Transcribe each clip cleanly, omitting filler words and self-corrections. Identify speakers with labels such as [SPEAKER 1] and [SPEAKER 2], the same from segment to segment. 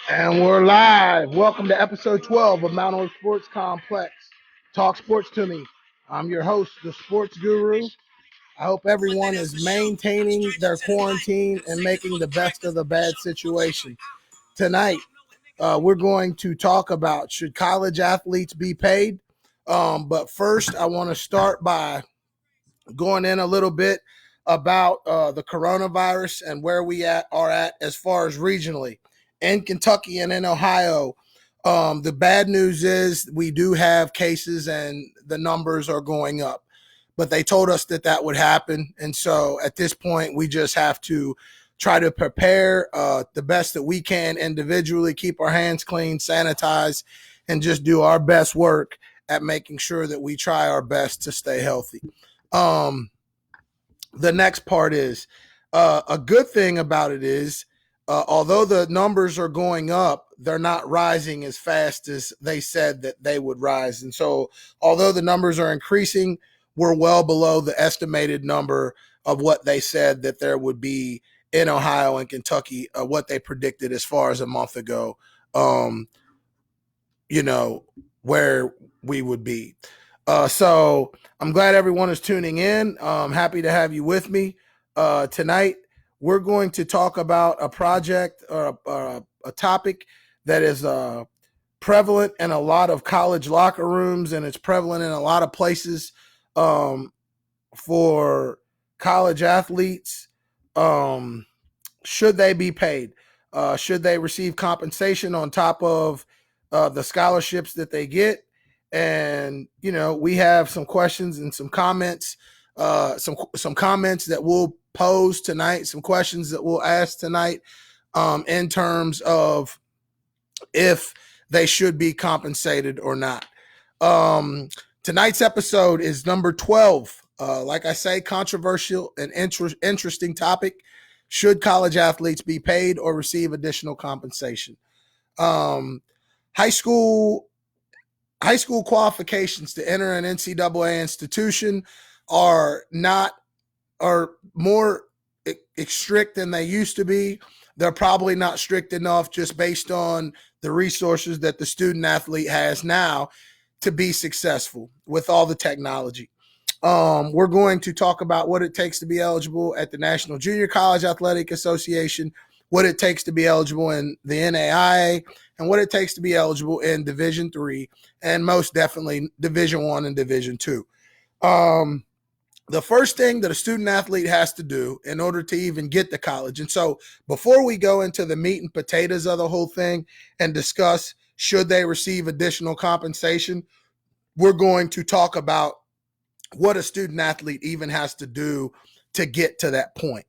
[SPEAKER 1] And we're live. Welcome to episode 12 of Mount Orr Sports Complex. Talk sports to me. I'm your host, the sports guru. I hope everyone is maintaining their quarantine and making the best of the bad situation. Tonight, we're going to talk about should college athletes be paid? But first, I want to start by going in a little bit about the coronavirus and where we are at as far as regionally. In Kentucky and in Ohio, the bad news is we do have cases and the numbers are going up. But they told us that would happen. And so at this point, we just have to try to prepare the best that we can individually, keep our hands clean, sanitize, and just do our best work at making sure that we try our best to stay healthy. The next part is a good thing about it is although the numbers are going up, they're not rising as fast as they said that they would rise. And so although the numbers are increasing, we're well below the estimated number of what they said that there would be in Ohio and Kentucky, what they predicted as far as a month ago, where we would be. So I'm glad everyone is tuning in. I'm happy to have you with me. Tonight, we're going to talk about a project or a topic that is prevalent in a lot of college locker rooms, and it's prevalent in a lot of places for college athletes. Should they be paid? Should they receive compensation on top of the scholarships that they get? And, we have some questions and some comments, some comments that we'll pose tonight, some questions that we'll ask tonight in terms of if they should be compensated or not. Tonight's episode is number 12. Like I say, controversial and interesting topic. Should college athletes be paid or receive additional compensation? High school qualifications to enter an NCAA institution are more strict than they used to be. They're probably not strict enough just based on the resources that the student athlete has now to be successful with all the technology. We're going to talk about what it takes to be eligible at the National Junior College Athletic Association, what it takes to be eligible in the NAIA, and what it takes to be eligible in Division III, and most definitely Division I and Division II. The first thing that a student athlete has to do in order to even get to college, and so before we go into the meat and potatoes of the whole thing and discuss should they receive additional compensation, we're going to talk about what a student athlete even has to do to get to that point.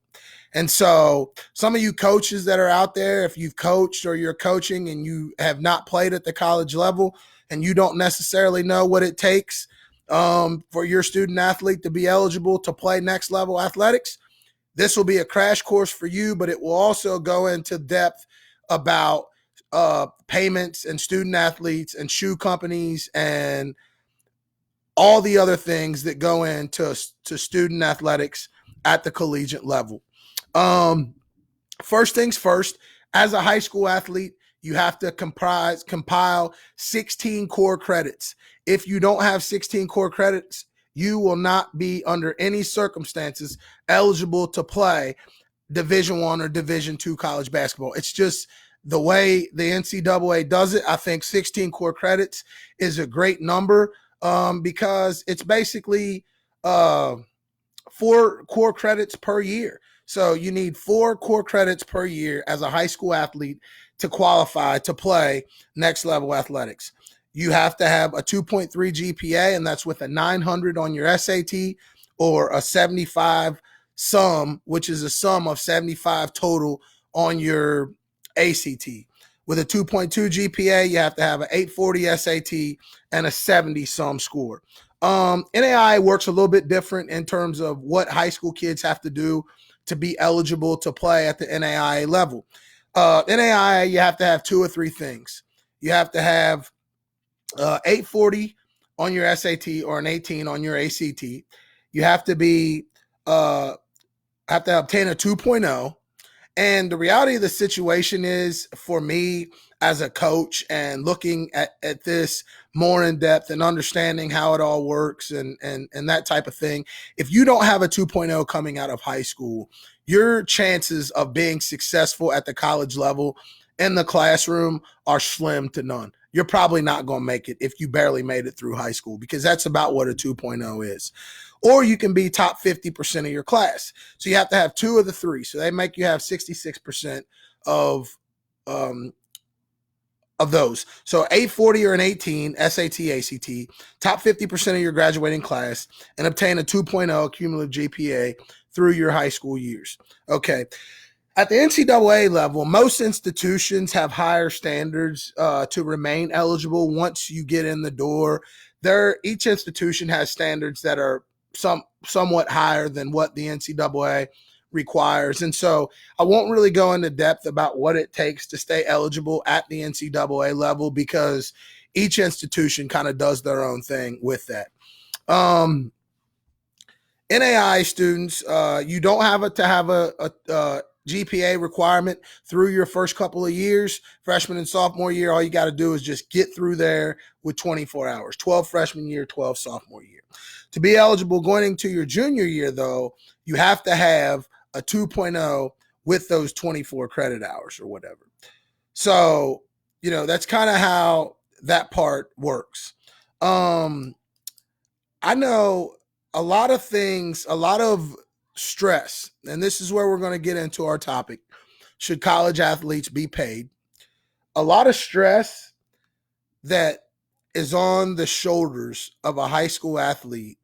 [SPEAKER 1] And so some of you coaches that are out there, if you've coached or you're coaching and you have not played at the college level and you don't necessarily know what it takes for your student athlete to be eligible to play next level athletics, this will be a crash course for you, but it will also go into depth about payments and student athletes and shoe companies and all the other things that go into student athletics at the collegiate level. First things first, as a high school athlete, you have to compile 16 core credits. If you don't have 16 core credits, you will not be under any circumstances eligible to play Division I or Division II college basketball. It's just the way the NCAA does it. I think 16 core credits is a great number because it's basically 4 core credits per year. So you need 4 core credits per year as a high school athlete to qualify to play next level athletics. You have to have a 2.3 GPA, and that's with a 900 on your SAT or a 75 sum, which is a sum of 75 total on your ACT. With a 2.2 GPA, you have to have an 840 SAT and a 70 sum score. NAIA works a little bit different in terms of what high school kids have to do to be eligible to play at the NAIA level. NAIA, you have to have 2 or 3 things. You have to have 840 on your SAT or an 18 on your ACT. You have to be have to obtain a 2.0. And the reality of the situation is, for me as a coach and looking at this more in depth and understanding how it all works and that type of thing, if you don't have a 2.0 coming out of high school, your chances of being successful at the college level in the classroom are slim to none. You're probably not going to make it if you barely made it through high school, because that's about what a 2.0 is. Or you can be top 50% of your class. So you have to have two of the three. So they make you have 66% of um, of those. So 840 or an 18, SAT, ACT, top 50% of your graduating class, and obtain a 2.0 cumulative GPA through your high school years. Okay. At the NCAA level, most institutions have higher standards to remain eligible once you get in the door. Each institution has standards that are somewhat higher than what the NCAA requires. And so I won't really go into depth about what it takes to stay eligible at the NCAA level, because each institution kind of does their own thing with that. NAI students, you don't have to have a GPA requirement through your first couple of years. Freshman and sophomore year, all you got to do is just get through there with 24 hours. 12 freshman year, 12 sophomore year. To be eligible going into your junior year, though, you have to have a 2.0 with those 24 credit hours or whatever. So, that's kind of how that part works. I know a lot of things, a lot of stress, and this is where we're going to get into our topic. Should college athletes be paid? A lot of stress that is on the shoulders of a high school athlete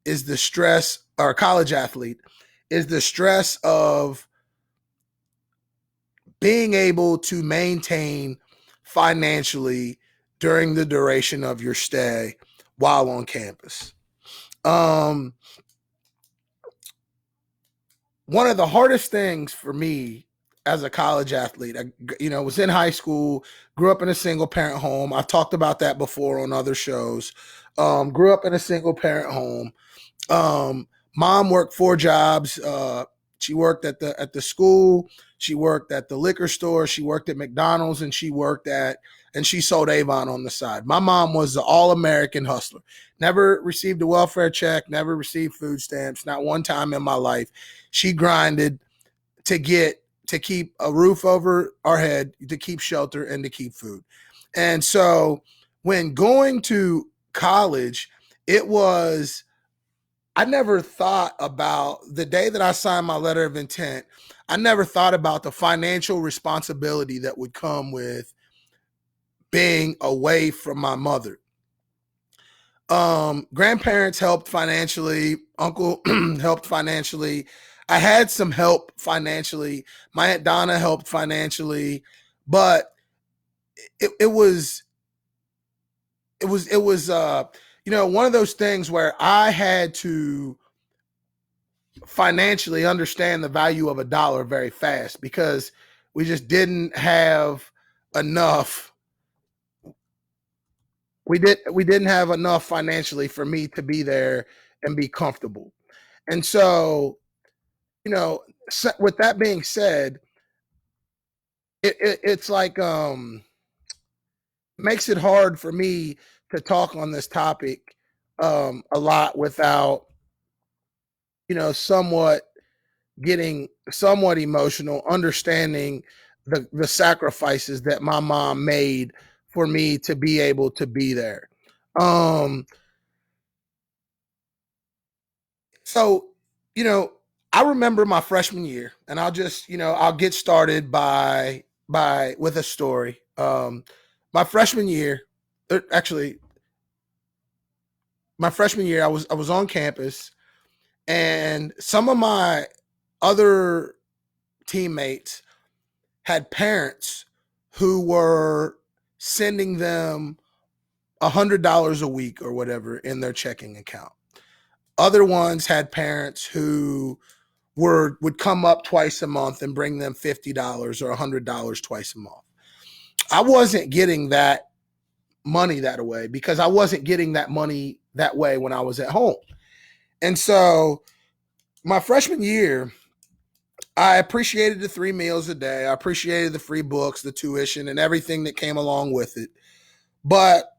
[SPEAKER 1] is the stress, or a college athlete, is the stress of being able to maintain financially during the duration of your stay while on campus. One of the hardest things for me as a college athlete, I was in high school, grew up in a single parent home. I've talked about that before on other shows. Grew up in a single parent home. Mom worked 4 jobs. She worked at the school. She worked at the liquor store. She worked at McDonald's, and she sold Avon on the side. My mom was the all-American hustler. Never received a welfare check, never received food stamps, not one time in my life. She grinded to keep a roof over our head, to keep shelter, and to keep food. And so when going to college, I never thought about the day that I signed my letter of intent. I never thought about the financial responsibility that would come with being away from my mother. Grandparents helped financially. Uncle helped financially. I had some help financially. My Aunt Donna helped financially, but it was one of those things where I had to financially understand the value of a dollar very fast, because we just didn't have enough. We didn't have enough financially for me to be there and be comfortable. And so, with that being said, it's like makes it hard for me to talk on this topic a lot without somewhat getting somewhat emotional, understanding the sacrifices that my mom made for me to be able to be there. So, I remember my freshman year, and I'll get started with a story. My freshman year, actually, my freshman year, I was on campus, and some of my other teammates had parents who were sending them $100 a week or whatever in their checking account. Other ones had parents who would come up twice a month and bring them $50 or $100 twice a month. I wasn't getting that money that way because I wasn't getting that money that way when I was at home. And so my freshman year, I appreciated the 3 meals a day. I appreciated the free books, the tuition, and everything that came along with it. But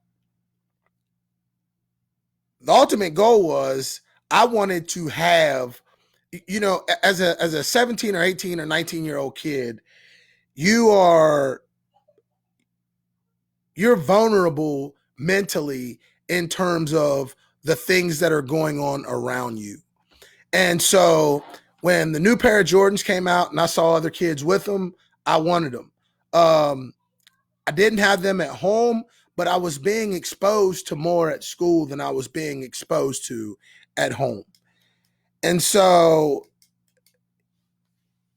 [SPEAKER 1] the ultimate goal was I wanted to have, as a 17 or 18 or 19-year-old kid, you're vulnerable mentally in terms of the things that are going on around you. And so when the new pair of Jordans came out and I saw other kids with them, I wanted them. I didn't have them at home, but I was being exposed to more at school than I was being exposed to at home. And so,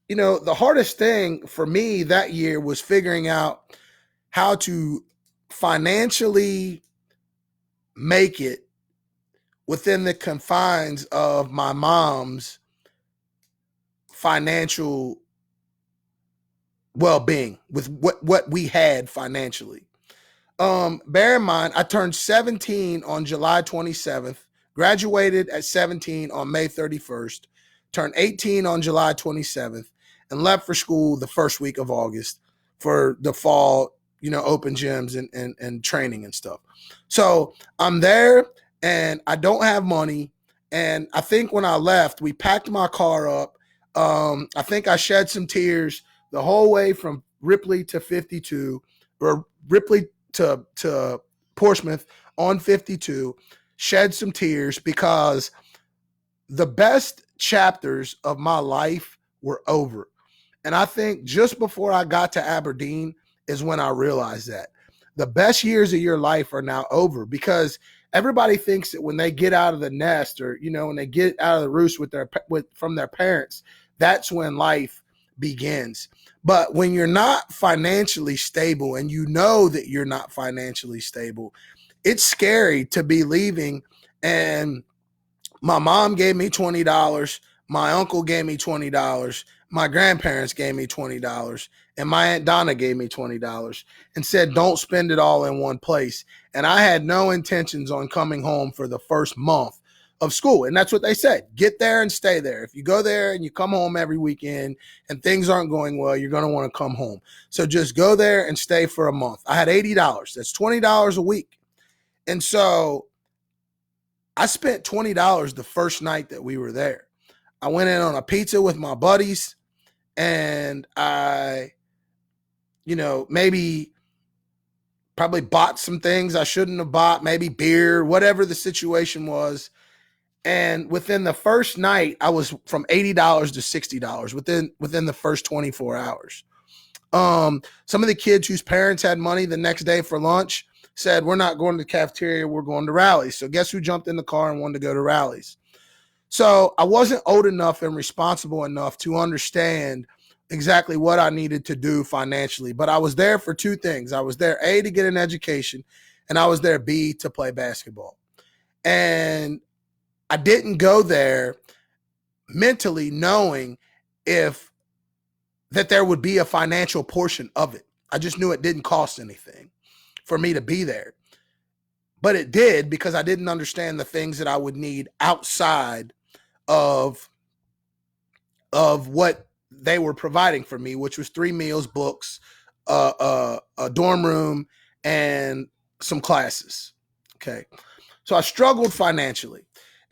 [SPEAKER 1] the hardest thing for me that year was figuring out how to financially make it within the confines of my mom's financial well-being with what we had financially. Bear in mind, I turned 17 on July 27th, graduated at 17 on May 31st, turned 18 on July 27th, and left for school the first week of August for the fall, open gyms and training and stuff. So I'm there and I don't have money. And I think when I left, we packed my car up. I think I shed some tears the whole way from Ripley to 52, or Ripley to Portsmouth on 52, shed some tears because the best chapters of my life were over. And I think just before I got to Aberdeen is when I realized that the best years of your life are now over, because everybody thinks that when they get out of the nest, or when they get out of the roost from their parents, that's when life begins. But when you're not financially stable, and that you're not financially stable, it's scary to be leaving. And my mom gave me $20. My uncle gave me $20. My grandparents gave me $20. And my Aunt Donna gave me $20 and said, don't spend it all in one place. And I had no intentions on coming home for the first month of school. And that's what they said. Get there and stay there. If you go there and you come home every weekend and things aren't going well, you're going to want to come home. So just go there and stay for a month. I had $80. That's $20 a week. And so I spent $20 the first night that we were there. I went in on a pizza with my buddies, and I, probably bought some things I shouldn't have bought, maybe beer, whatever the situation was. And within the first night, I was from $80 to $60 within the first 24 hours. Some of the kids whose parents had money the next day for lunch said, we're not going to the cafeteria, we're going to Rally's. So guess who jumped in the car and wanted to go to Rally's? So I wasn't old enough and responsible enough to understand exactly what I needed to do financially. But I was there for two things. I was there, A, to get an education, and I was there, B, to play basketball. And I didn't go there mentally knowing that there would be a financial portion of it. I just knew it didn't cost anything for me to be there. But it did, because I didn't understand the things that I would need outside of what they were providing for me, which was 3 meals, books, a dorm room, and some classes. Okay. So I struggled financially.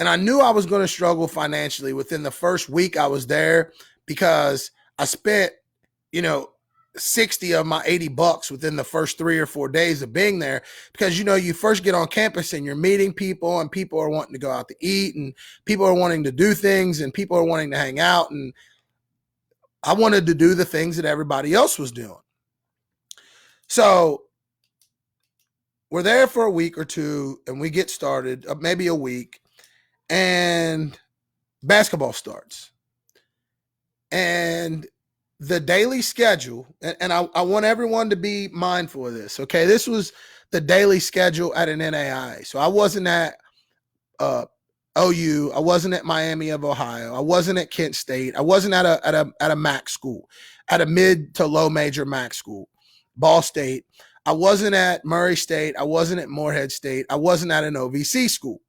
[SPEAKER 1] And I knew I was going to struggle financially within the first week I was there, because I spent, 60 of my $80 within the first 3 or 4 days of being there, because, you first get on campus and you're meeting people, and people are wanting to go out to eat, and people are wanting to do things, and people are wanting to hang out. And I wanted to do the things that everybody else was doing. So we're there for a week or two, and we get started, maybe a week, and basketball starts. And the daily schedule, and I want everyone to be mindful of this, okay? This was the daily schedule at an NAIA. So I wasn't at OU. I wasn't at Miami of Ohio. I wasn't at Kent State. I wasn't at a MAC school, at a mid to low major MAC school, Ball State. I wasn't at Murray State. I wasn't at Morehead State. I wasn't at an OVC school.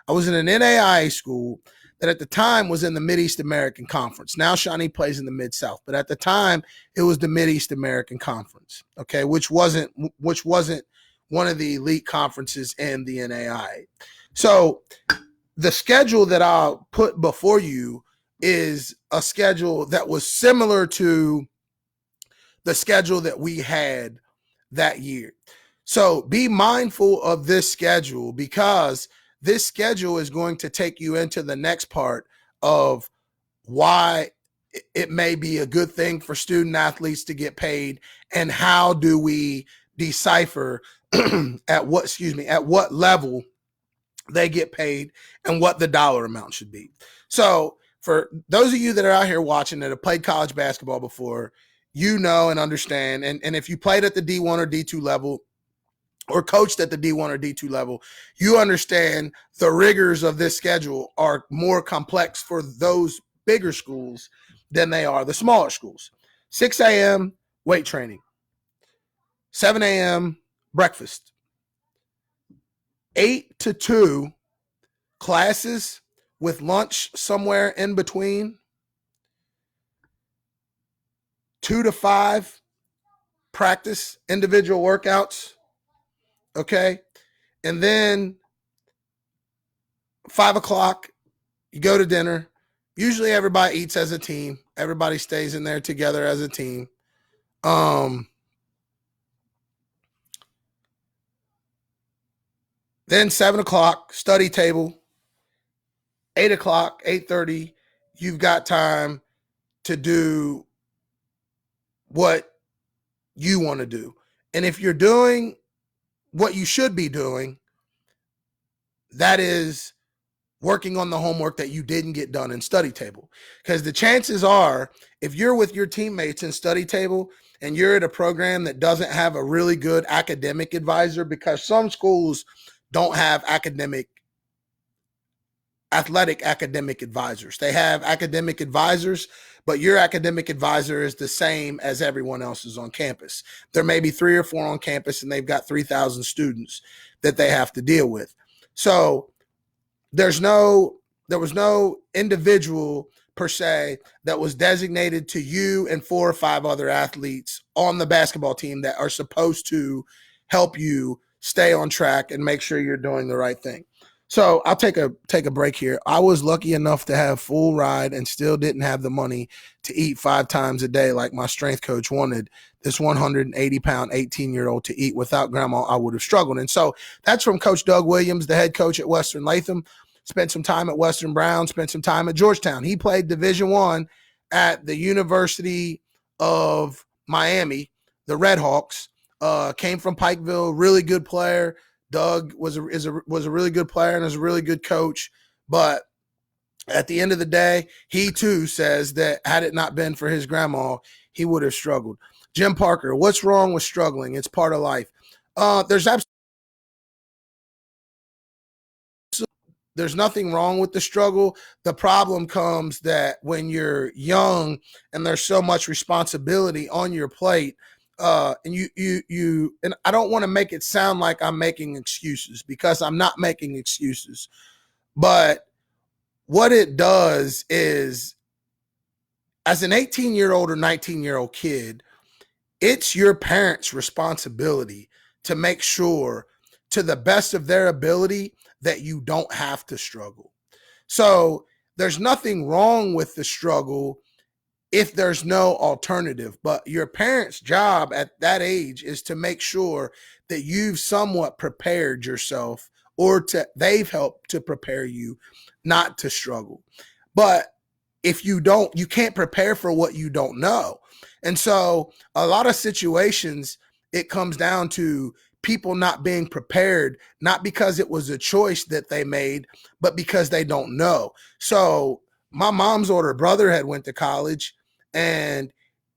[SPEAKER 1] I was in an NAIA school that at the time was in the Mid-East American Conference. Now Shawnee plays in the Mid-South, but at the time it was the Mid-East American Conference, okay, which wasn't one of the elite conferences in the NAIA. So the schedule that I'll put before you is a schedule that was similar to the schedule that we had that year. So be mindful of this schedule, because this schedule is going to take you into the next part of why it may be a good thing for student athletes to get paid, and how do we decipher at what level they get paid and what the dollar amount should be. So for those of you that are out here watching that have played college basketball before, you know and understand, and if you played at the D1 or D2 level, or coached at the D1 or D2 level, you understand the rigors of this schedule are more complex for those bigger schools than they are the smaller schools. 6 a.m. weight training, 7 a.m. breakfast, 8 to 2 classes with lunch somewhere in between, 2 to 5 practice individual workouts, okay? And then 5 o'clock, you go to dinner. Usually everybody eats as a team. Everybody stays in there together as a team. Then 7 o'clock, study table. 8 o'clock, 8:30, you've got time to do what you want to do. And if you're doing what you should be doing, that is working on the homework that you didn't get done in study table. Because the chances are, if you're with your teammates in study table and you're at a program that doesn't have a really good academic advisor, because some schools don't have athletic academic advisors. They have academic advisors, but your academic advisor is the same as everyone else's on campus. There may be 3 or 4 on campus, and they've got 3,000 students that they have to deal with. So there was no individual per se that was designated to you and 4 or 5 other athletes on the basketball team that are supposed to help you stay on track and make sure you're doing the right thing. So I'll take a break here. I was lucky enough to have full ride and still didn't have the money to eat 5 times a day like my strength coach wanted this 180-pound 18-year-old to eat. Without grandma, I would have struggled. And so that's from Coach Doug Williams, the head coach at Western Latham. Spent some time at Western Brown, spent some time at Georgetown. He played Division I at the University of Miami, the Red Hawks. Came from Pikeville, really good player. Doug was a really good player and is a really good coach. But at the end of the day, he too says that had it not been for his grandma, he would have struggled. Jim Parker, what's wrong with struggling? It's part of life. There's nothing wrong with the struggle. The problem comes that when you're young and there's so much responsibility on your plate, and and I don't want to make it sound like I'm making excuses, because I'm not making excuses. But what it does is, as an 18-year-old or 19-year-old kid, it's your parents' responsibility to make sure, to the best of their ability, that you don't have to struggle. So there's nothing wrong with the struggle if there's no alternative. But your parents' job at that age is to make sure that you've somewhat prepared yourself, or they've helped to prepare you not to struggle. But if you don't, you can't prepare for what you don't know. And so a lot of situations, it comes down to people not being prepared, not because it was a choice that they made, but because they don't know. So my mom's older brother had went to college,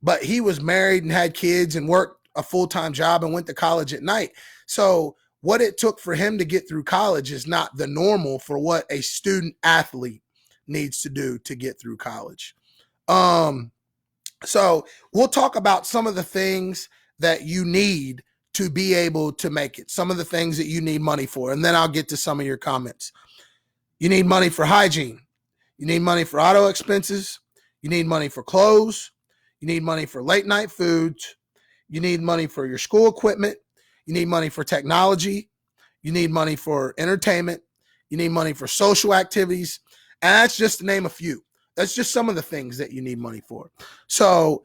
[SPEAKER 1] but he was married and had kids and worked a full-time job and went to college at night. So what it took for him to get through college is not the normal for what a student athlete needs to do to get through college. So we'll talk about some of the things that you need to be able to make it. Some of the things that you need money for, and then I'll get to some of your comments. You need money for hygiene. You need money for auto expenses. You need money for clothes. You need money for late night foods. You need money for your school equipment. You need money for technology. You need money for entertainment. You need money for social activities. And that's just to name a few. That's just some of the things that you need money for. So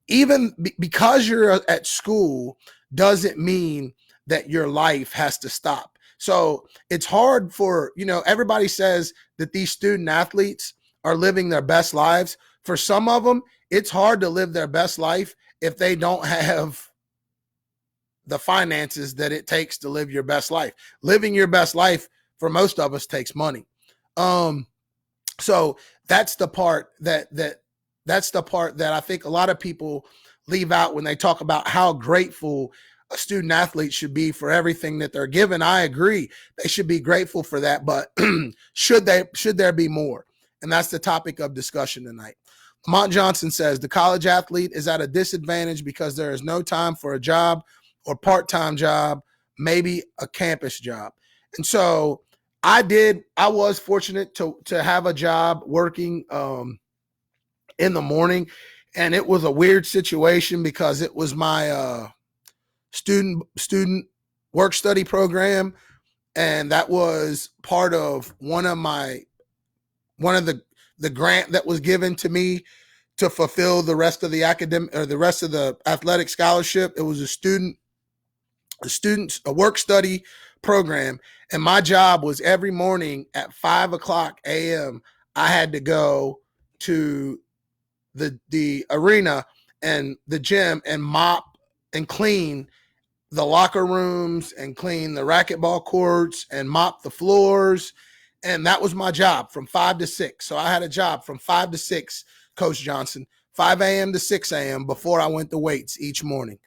[SPEAKER 1] even because you're at school doesn't mean that your life has to stop. So it's hard for, everybody says that these student athletes are living their best lives. For some of them, it's hard to live their best life if they don't have the finances that it takes to live your best life. Living your best life for most of us takes money. So that's the part that I think a lot of people leave out when they talk about how grateful a student athlete should be for everything that they're given. I agree. They should be grateful for that, but should there be more? And that's the topic of discussion tonight. Lamont Johnson says the college athlete is at a disadvantage because there is no time for a job or part-time job, maybe a campus job. And so I was fortunate to have a job working in the morning, and it was a weird situation because it was my student work study program, and that was part of one of the grant that was given to me to fulfill the rest of the academic or the rest of the athletic scholarship. It was a work study program, and my job was every morning at 5:00 a.m. I had to go to the arena and the gym and mop and clean the locker rooms and clean the racquetball courts and mop the floors. And that was my job from 5 to 6. So I had a job from 5 to 6, Coach Johnson, 5 a.m. to 6 a.m. before I went to weights each morning.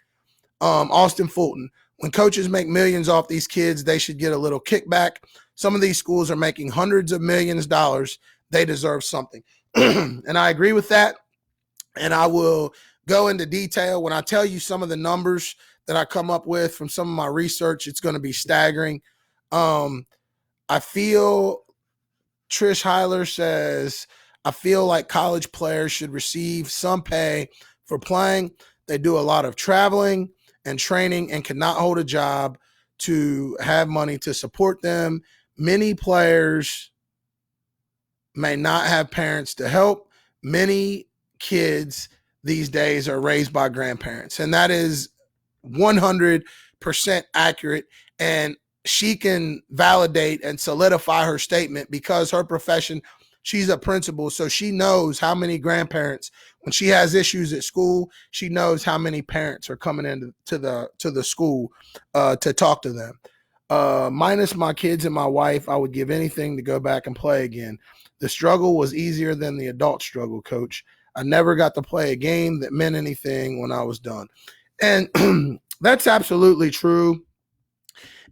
[SPEAKER 1] Austin Fulton, when coaches make millions off these kids, they should get a little kickback. Some of these schools are making hundreds of millions of dollars. They deserve something. And I agree with that. And I will go into detail when I tell you some of the numbers that I come up with from some of my research. It's going to be staggering. I feel Trish Heiler says, I feel like college players should receive some pay for playing. They do a lot of traveling and training and cannot hold a job to have money to support them. Many players may not have parents to help. Many kids these days are raised by grandparents, and that is 100% accurate. And she can validate and solidify her statement because her profession, she's a principal, so she knows how many grandparents, when she has issues at school, she knows how many parents are coming into the school to talk to them. Minus my kids and my wife, I would give anything to go back and play again. The struggle was easier than the adult struggle, Coach. I never got to play a game that meant anything when I was done. And that's absolutely true.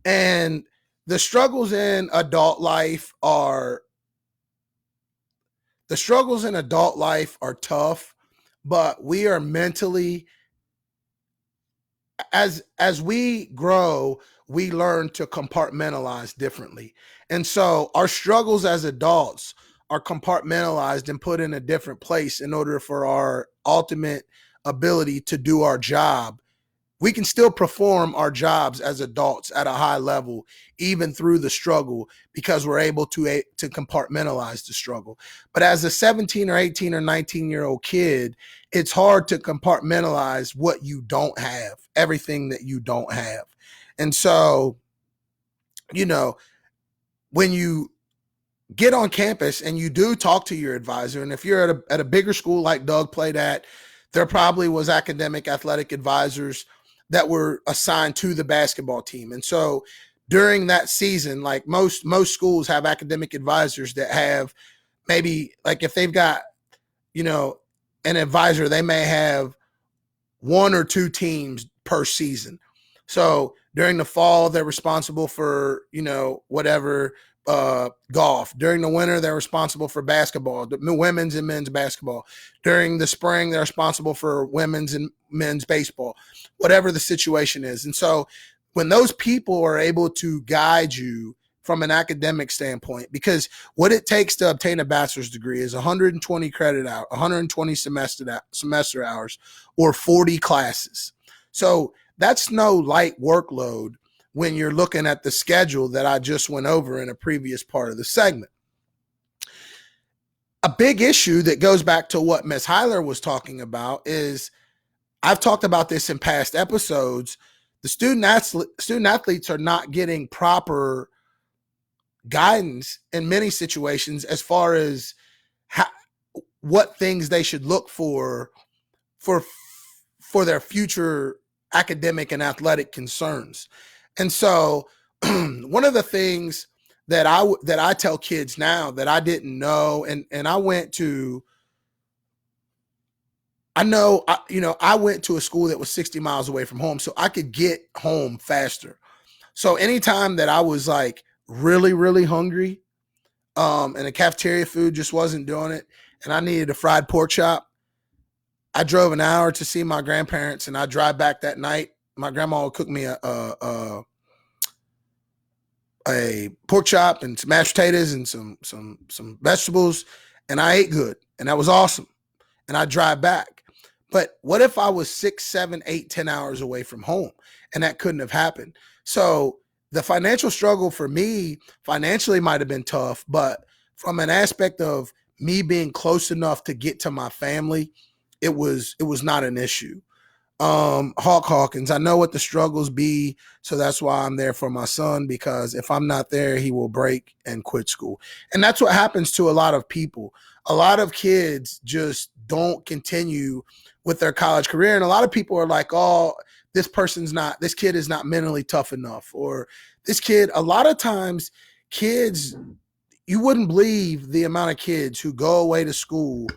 [SPEAKER 1] And the struggles in adult life are tough, but we are mentally, as we grow, we learn to compartmentalize differently. And so our struggles as adults are compartmentalized and put in a different place in order for our ultimate ability to do our job. We can still perform our jobs as adults at a high level, even through the struggle, because we're able to compartmentalize the struggle. But as a 17 or 18 or 19-year-old kid, it's hard to compartmentalize what you don't have, everything that you don't have. And so, when you get on campus and you do talk to your advisor, and if you're at a bigger school like Doug played at, there probably was academic athletic advisors that were assigned to the basketball team. And so during that season, like most schools have academic advisors that have maybe, like if they've got, an advisor, they may have 1 or 2 teams per season. So during the fall, they're responsible for, whatever golf. During the winter, they're responsible for basketball, the women's and men's basketball. During the spring, they're responsible for women's and men's baseball, whatever the situation is. And so when those people are able to guide you from an academic standpoint, because what it takes to obtain a bachelor's degree is 120 credit out, 120 semester hours, or 40 classes. So that's no light workload when you're looking at the schedule that I just went over in a previous part of the segment. A big issue that goes back to what Ms. Heiler was talking about is, I've talked about this in past episodes, the student athletes are not getting proper guidance in many situations as far as what things they should look for their future academic and athletic concerns. And so one of the things that I tell kids now that I didn't know, and I went to a school that was 60 miles away from home, so I could get home faster. So anytime that I was like really, really hungry, and the cafeteria food just wasn't doing it, and I needed a fried pork chop, I drove an hour to see my grandparents, and I drive back that night. My grandma would cook me a pork chop and some mashed potatoes and some vegetables, and I ate good, and that was awesome. And I drive back. But what if I was 6, 7, 8, 10 hours away from home, and that couldn't have happened? So the financial struggle for me financially might have been tough, but from an aspect of me being close enough to get to my family, it was not an issue. Hawk Hawkins, I know what the struggles be, so that's why I'm there for my son, because if I'm not there, he will break and quit school. And that's what happens to a lot of people. A lot of kids just don't continue with their college career, and a lot of people are like, oh, this kid is not mentally tough enough, or this kid, a lot of times kids, you wouldn't believe the amount of kids who go away to school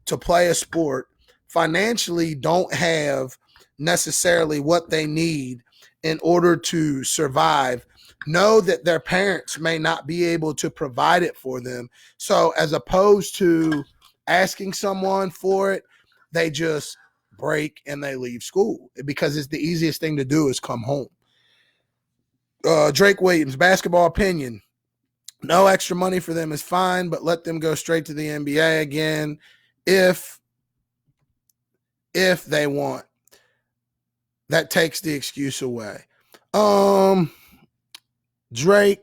[SPEAKER 1] to play a sport financially don't have necessarily what they need in order to survive, know that their parents may not be able to provide it for them. So as opposed to asking someone for it, they just break and they leave school because it's the easiest thing to do is come home. Drake Williams, basketball opinion. No extra money for them is fine, but let them go straight to the NBA again if they want. That takes the excuse away. Drake,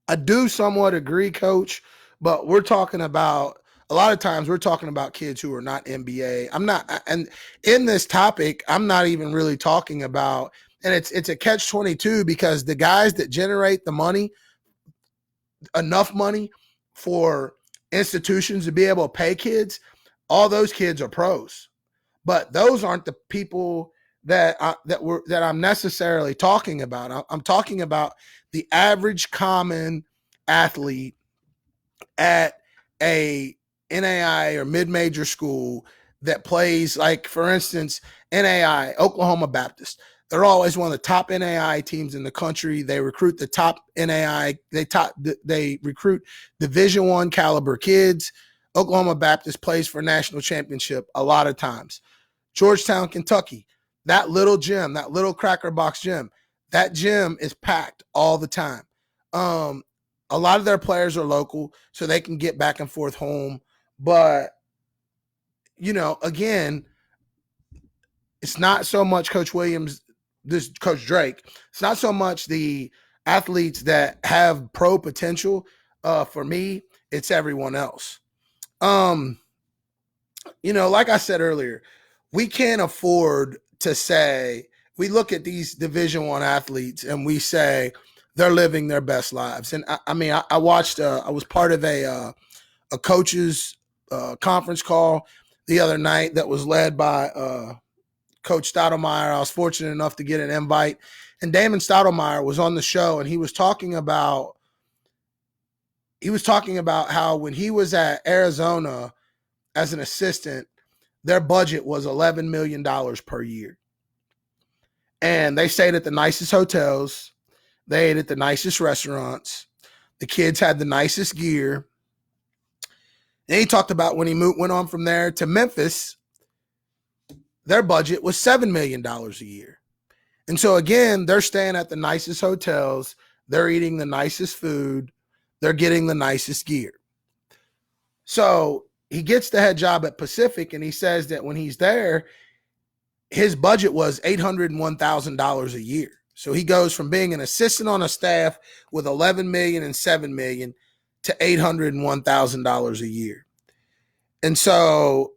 [SPEAKER 1] I do somewhat agree, Coach, but we're talking about, a lot of times we're talking about kids who are not NBA. I'm not, and in this topic, I'm not even really talking about, and it's a catch-22 because the guys that generate the money, enough money for institutions to be able to pay kids, all those kids are pros. But those aren't the people that I'm necessarily talking about. I'm talking about the average common athlete at a NAI or mid-major school that plays, like, for instance, NAI, Oklahoma Baptist. They're always one of the top NAI teams in the country. They recruit the top NAI. They recruit Division I caliber kids. Oklahoma Baptist plays for national championship a lot of times. Georgetown, Kentucky, that little gym, that little cracker box gym, that gym is packed all the time. A lot of their players are local, so they can get back and forth home. But, again, it's not so much Coach Williams, this Coach Drake. It's not so much the athletes that have pro potential. For me, it's everyone else. Like I said earlier, we can't afford to say, we look at these Division I athletes and we say they're living their best lives. And I watched, I was part of a coaches conference call the other night that was led by Coach Stottlemyre. I was fortunate enough to get an invite, and Damon Stottlemyre was on the show, and he was talking about how when he was at Arizona as an assistant, their budget was $11 million per year. And they stayed at the nicest hotels. They ate at the nicest restaurants. The kids had the nicest gear. And he talked about when he went on from there to Memphis, their budget was $7 million a year. And so again, they're staying at the nicest hotels. They're eating the nicest food. They're getting the nicest gear. So he gets the head job at Pacific, and he says that when he's there, his budget was $801,000 a year. So he goes from being an assistant on a staff with $11 million and $7 million to $801,000 a year. And so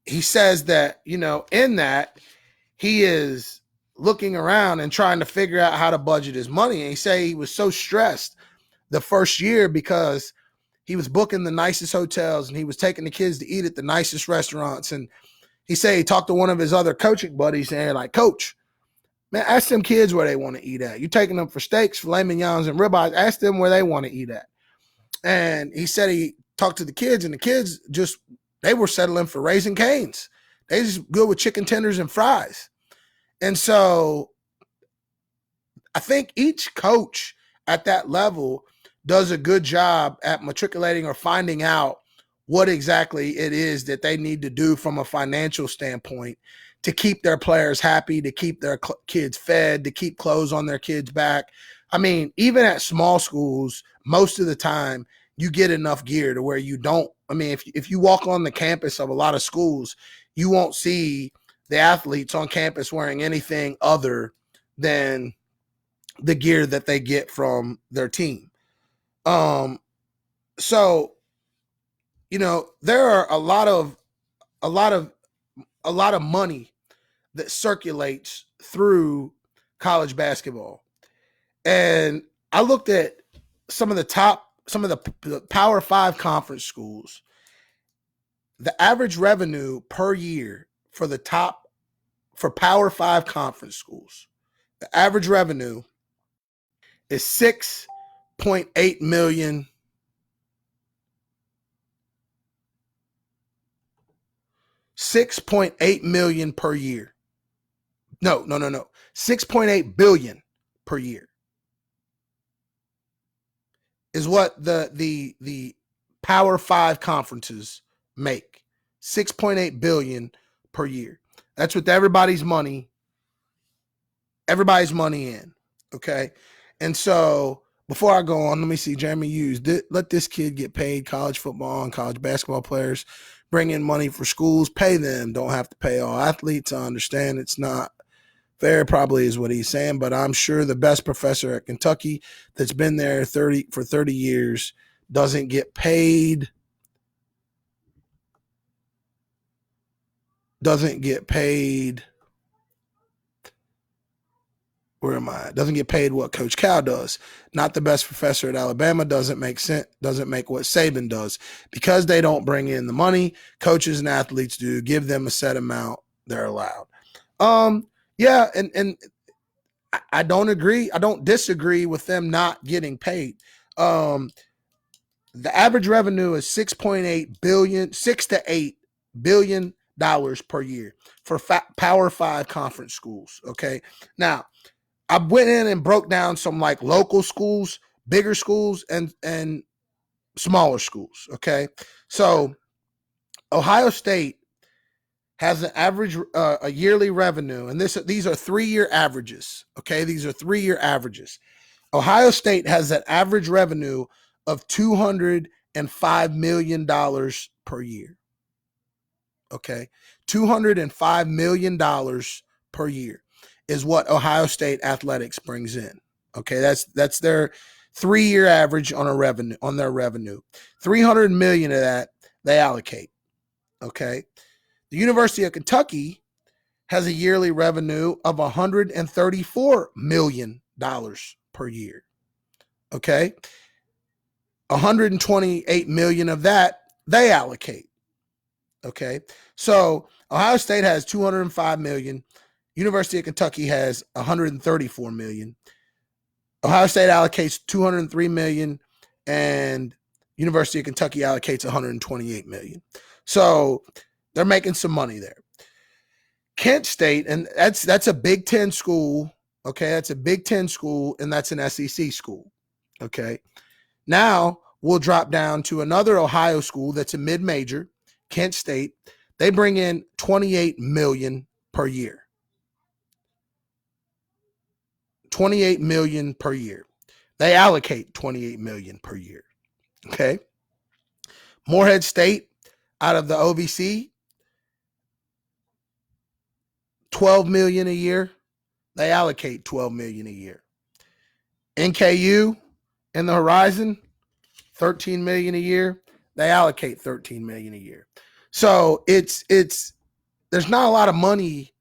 [SPEAKER 1] he says that, in that, he is looking around and trying to figure out how to budget his money. And he say he was so stressed the first year because he was booking the nicest hotels and he was taking the kids to eat at the nicest restaurants. And he said he talked to one of his other coaching buddies and they're like, Coach, man, ask them kids where they want to eat at. You're taking them for steaks, filet mignons, and ribeyes. Ask them where they want to eat at. And he said he talked to the kids, and the kids they were settling for Raising Cane's. They just good with chicken tenders and fries. And so I think each coach at that level does a good job at matriculating or finding out what exactly it is that they need to do from a financial standpoint to keep their players happy, to keep their kids fed, to keep clothes on their kids' back. I mean, even at small schools, most of the time you get enough gear to where you don't. I mean, if you walk on the campus of a lot of schools, you won't see the athletes on campus wearing anything other than the gear that they get from their team. So, there are a lot of money that circulates through college basketball. And I looked at some of the Power 5 conference schools. The average revenue per year for Power 5 conference schools, the average revenue is $6.8 million. $6.8 million per year. No. $6.8 billion per year is what the Power 5 conferences make. $6.8 billion per year. That's with everybody's money in. Okay. And so before I go on, let me see. Jeremy Hughes, let this kid get paid. College football and college basketball players bring in money for schools, pay them. Don't have to pay all athletes. I understand it's not fair, probably is what he's saying, but I'm sure the best professor at Kentucky that's been there for 30 years doesn't get paid. Where am I? Doesn't get paid what Coach Cal does. Not the best professor at Alabama. Doesn't make sense. Doesn't make what Saban does. Because they don't bring in the money, coaches and athletes do. Give them a set amount. They're allowed. Yeah, and I don't agree. I don't disagree with them not getting paid. The average revenue is $6.8 billion, $6 to $8 billion per year for Power 5 conference schools. Okay. Now, I went in and broke down some like local schools, bigger schools, and smaller schools. Okay. So Ohio State has an average, a yearly revenue, and these are 3-year averages. Okay. These are 3-year averages. Ohio State has an average revenue of $205 million per year. Okay. $205 million per year is what Ohio State athletics brings in. Okay. That's their 3-year average on their revenue. 300 million of that they allocate. Okay. The University of Kentucky has a yearly revenue of $134 million per year. Okay. 128 million of that they allocate. Okay. So Ohio State has 205 million. University of Kentucky has 134 million. Ohio State allocates 203 million and University of Kentucky allocates 128 million. So they're making some money there. Kent State, and that's a Big Ten school. Okay. That's a Big Ten school and that's an SEC school. Okay. Now we'll drop down to another Ohio school that's a mid-major, Kent State. They bring in 28 million per year. 28 million per year. They allocate 28 million per year. Okay. Morehead State out of the OVC, 12 million a year. They allocate 12 million a year. NKU in the Horizon, 13 million a year. They allocate 13 million a year. So it's there's not a lot of money.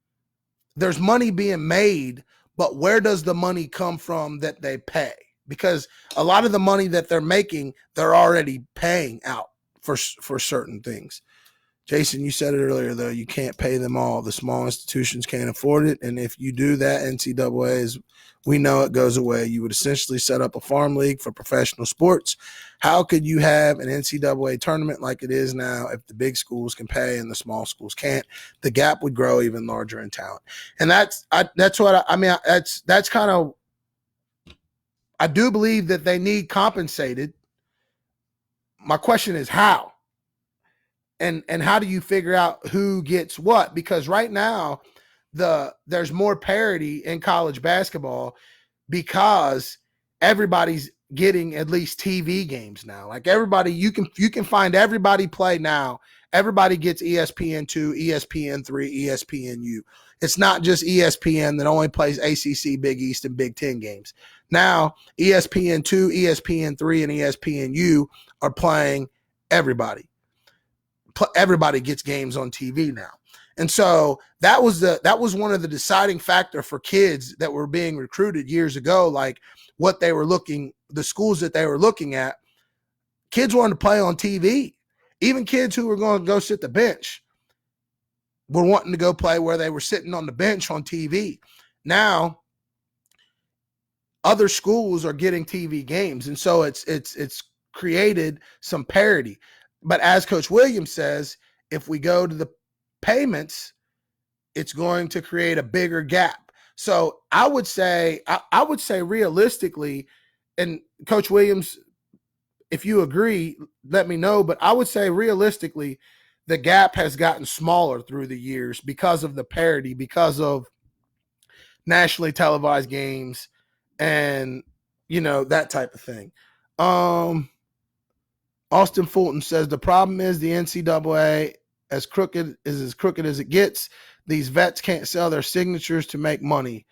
[SPEAKER 1] There's money being made, but where does the money come from that they pay? Because a lot of the money that they're making, they're already paying out for certain things. Jason, you said it earlier, though, you can't pay them all. The small institutions can't afford it. And if you do that, NCAA is, we know it goes away. You would essentially set up a farm league for professional sports. How could you have an NCAA tournament like it is now if the big schools can pay and the small schools can't? The gap would grow even larger in talent. And that's what I mean. That's kind of, I do believe that they need compensated. My question is how? And how do you figure out who gets what? Because right now, there's more parity in college basketball because everybody's getting at least TV games now. Like everybody, you can find everybody play now. Everybody gets ESPN2, ESPN3, ESPNU. It's not just ESPN that only plays ACC, Big East, and Big Ten games. Now, ESPN2, ESPN3, and ESPNU are playing everybody. Everybody gets games on TV now. And so that was one of the deciding factor for kids that were being recruited years ago, like what they were the schools that they were looking at. Kids wanted to play on TV. Even kids who were going to go sit the bench were wanting to go play where they were sitting on the bench on TV. Now, other schools are getting TV games. And so it's created some parity. But as Coach Williams says, if we go to the payments, it's going to create a bigger gap. So I would say realistically, and Coach Williams, if you agree, let me know. But I would say realistically, the gap has gotten smaller through the years because of the parity, because of nationally televised games and, that type of thing. Austin Fulton says the problem is the NCAA as crooked as it gets. These vets can't sell their signatures to make money,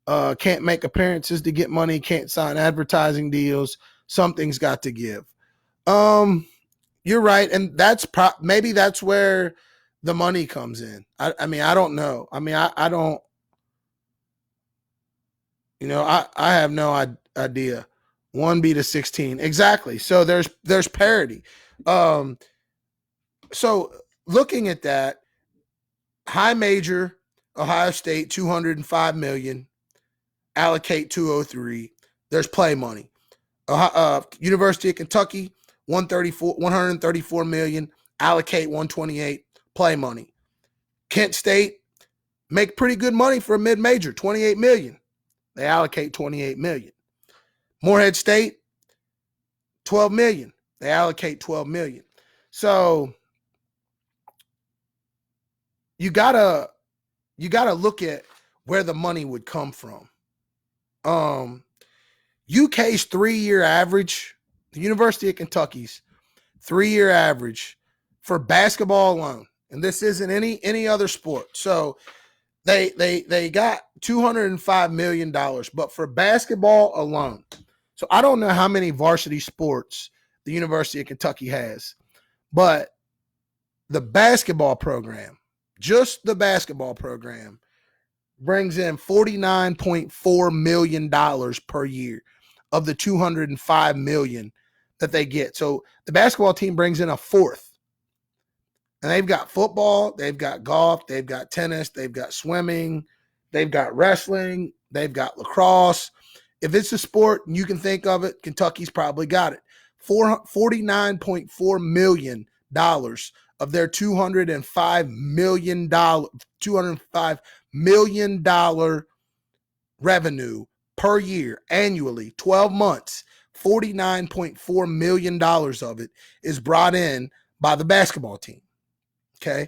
[SPEAKER 1] can't make appearances to get money, can't sign advertising deals. Something's got to give. You're right, and that's maybe that's where the money comes in. I mean, I don't know. I mean, I don't. I have no idea. 1B to 16. Exactly. So there's parity. So looking at that, high major, Ohio State, 205 million, allocate 203. There's play money. University of Kentucky, 134 million, allocate 128, play money. Kent State, make pretty good money for a mid-major, 28 million. They allocate 28 million. Morehead State, 12 million. They allocate 12 million. So you gotta look at where the money would come from. UK's 3-year average, the University of Kentucky's 3-year average for basketball alone, and this isn't any other sport. So they got $205 million, but for basketball alone. So I don't know how many varsity sports the University of Kentucky has, but the basketball program, just the basketball program, brings in $49.4 million per year of the $205 million that they get. So the basketball team brings in a fourth. And they've got football, they've got golf, they've got tennis, they've got swimming, they've got wrestling, they've got lacrosse. If it's a sport and you can think of it, Kentucky's probably got it. $49.4 million of their $205 million revenue per year, annually, 12 months, $49.4 million of it is brought in by the basketball team. Okay.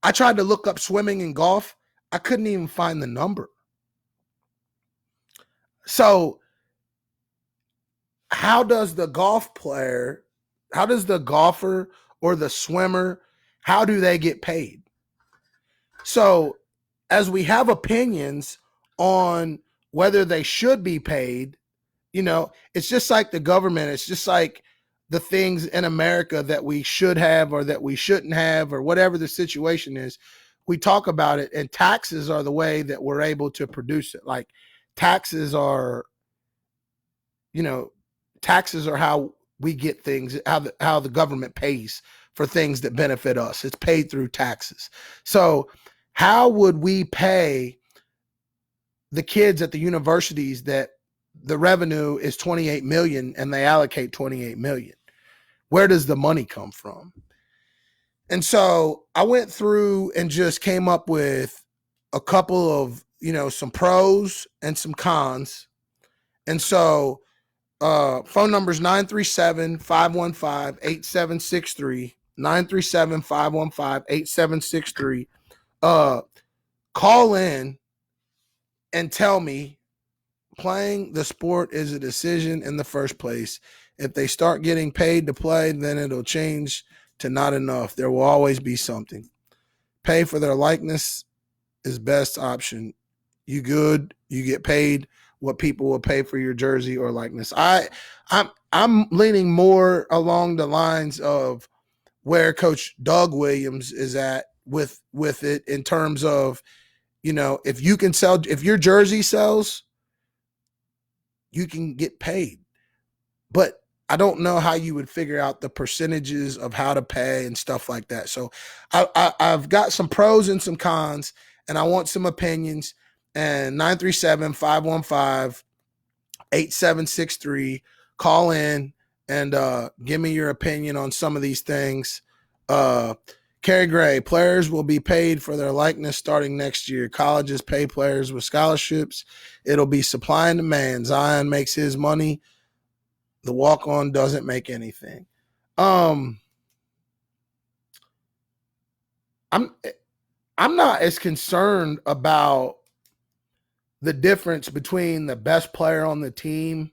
[SPEAKER 1] I tried to look up swimming and golf. I couldn't even find the number. So how does the golfer or the swimmer, how do they get paid? So as we have opinions on whether they should be paid, it's just like the government. It's just like the things in America that we should have or that we shouldn't have or whatever the situation is. We talk about it, and taxes are the way that we're able to produce it. Like taxes are how we get things, how the government pays for things that benefit us. It's paid through taxes. So how would we pay the kids at the universities that the revenue is 28 million and they allocate 28 million? Where does the money come from? And so I went through and just came up with a couple of, some pros and some cons. And so phone number is 937-515-8763, 937-515-8763. Call in and tell me, playing the sport is a decision in the first place. If they start getting paid to play, then it'll change to not enough. There will always be something. Pay for their likeness is best option. You good, you get paid what people will pay for your jersey or likeness. I'm leaning more along the lines of where Coach Doug Williams is at with it, in terms of, if you can sell, if your jersey sells, you can get paid. But I don't know how you would figure out the percentages of how to pay and stuff like that. So I've got some pros and some cons, and I want some opinions. And 937-515-8763. Call in and give me your opinion on some of these things. Kerry Gray, players will be paid for their likeness starting next year. Colleges pay players with scholarships. It'll be supply and demand. Zion makes his money. The walk-on doesn't make anything. I'm not as concerned about the difference between the best player on the team.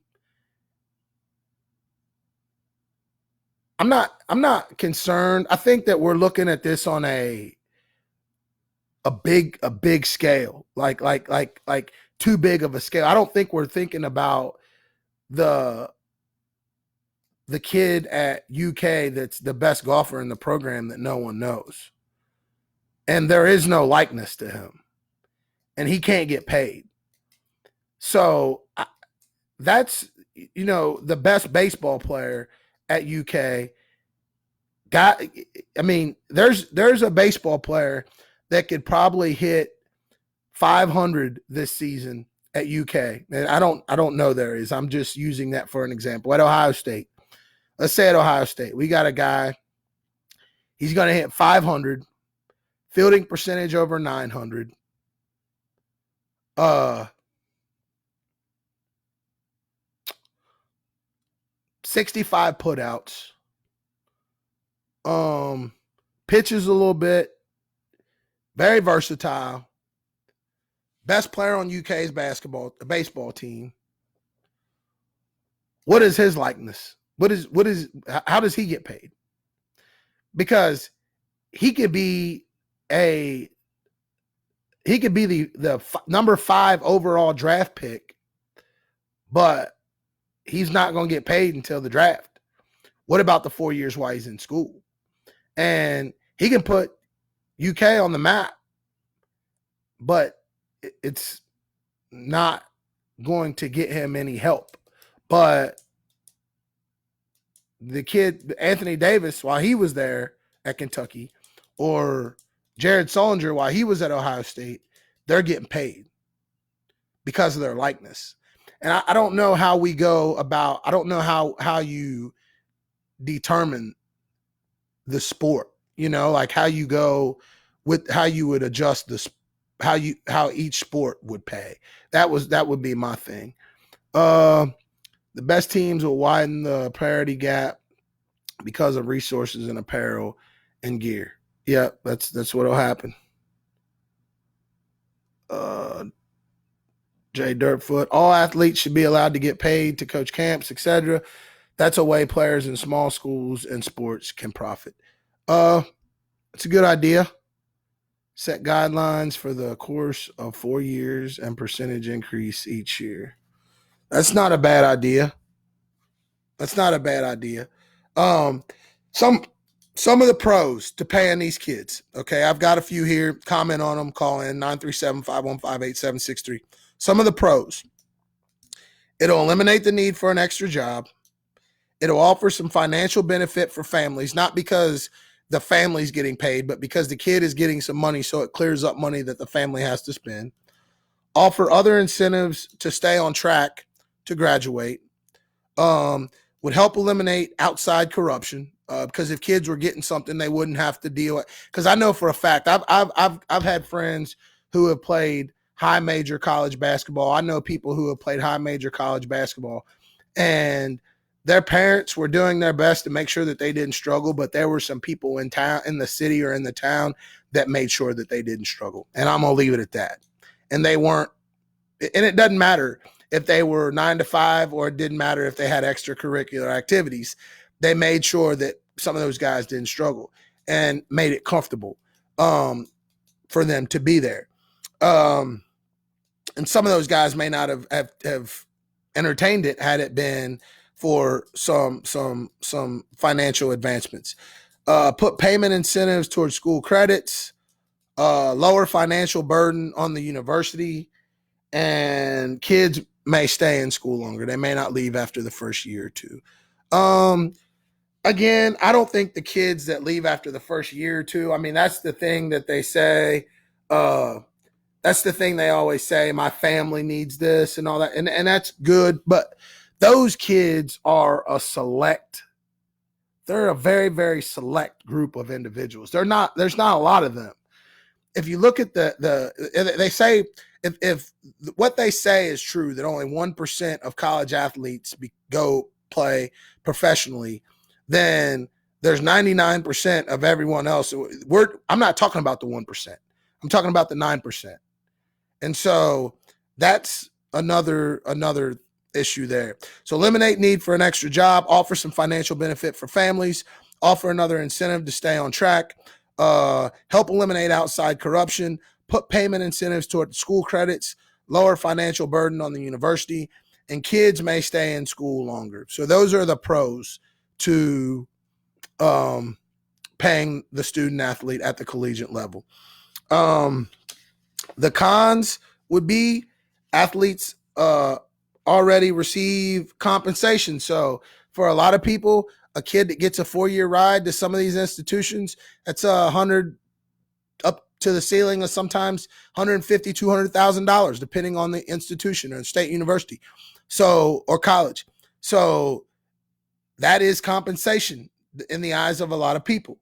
[SPEAKER 1] I'm not concerned. I think that we're looking at this on a big scale, like too big of a scale. I don't think we're thinking about the kid at UK that's the best golfer in the program that no one knows. And there is no likeness to him. And he can't get paid. So that's, the best baseball player at UK. There's a baseball player that could probably hit 500 this season at UK. And I don't know there is. I'm just using that for an example. At Ohio State. Let's say at Ohio State, we got a guy, he's going to hit 500, fielding percentage over 900. 65 putouts. Pitches a little bit. Very versatile. Best player on UK's baseball team. What is his likeness? How does he get paid? Because he could be the number 5 overall draft pick, but he's not going to get paid until the draft. What about the 4 years while he's in school? And he can put UK on the map, but it's not going to get him any help. But the kid, Anthony Davis, while he was there at Kentucky, or Jared Sullinger while he was at Ohio State, they're getting paid because of their likeness. And I don't know how we go about, I don't know how you determine the sport, like how you go with how you would adjust this, how each sport would pay. That would be my thing. The best teams will widen the parity gap because of resources and apparel and gear. Yep, that's what'll happen. Jay Dirtfoot. All athletes should be allowed to get paid to coach camps, etc. That's a way players in small schools and sports can profit. It's a good idea. Set guidelines for the course of 4 years and percentage increase each year. That's not a bad idea. That's not a bad idea. Um, some some of the pros to paying these kids. Okay, I've got a few here. Comment on them. Call in 937-515-8763. Some of the pros. It'll eliminate the need for an extra job. It'll offer some financial benefit for families, not because the family's getting paid, but because the kid is getting some money, so it clears up money that the family has to spend. Offer other incentives to stay on track to graduate. Would help eliminate outside corruption, because if kids were getting something, they wouldn't have to deal with. Because I know for a fact, I've had friends who have played high major college basketball. I know people who have played high major college basketball, and their parents were doing their best to make sure that they didn't struggle, but there were some people in town, in the city or in the town, that made sure that they didn't struggle. And I'm gonna leave it at that. And they weren't, and it doesn't matter if they were 9 to 5, or it didn't matter if they had extracurricular activities. They made sure that some of those guys didn't struggle and made it comfortable for them to be there. And some of those guys may not have entertained it had it been for some financial advancements. Put payment incentives towards school credits, lower financial burden on the university, and kids may stay in school longer. They may not leave after the first year or two. Again, I don't think the kids that leave after the first year or two, I mean, that's the thing that they say. That's the thing they always say, my family needs this and all that. And that's good. But those kids are they're a very, very select group of individuals. There's not a lot of them. If you look at they say, if what they say is true, that only 1% of college athletes go play professionally, then there's 99% of everyone else. I'm not talking about the 1%. I'm talking about the 9%. And so that's another issue there. So eliminate need for an extra job, offer some financial benefit for families, offer another incentive to stay on track, help eliminate outside corruption, put payment incentives toward school credits, lower financial burden on the university, and kids may stay in school longer. So those are the pros to paying the student athlete at the collegiate level. The cons would be athletes already receive compensation. So for a lot of people, a kid that gets a 4-year ride to some of these institutions, that's $100 up to the ceiling of sometimes $150,000, $200,000, depending on the institution or state university, so, or college. So that is compensation in the eyes of a lot of people.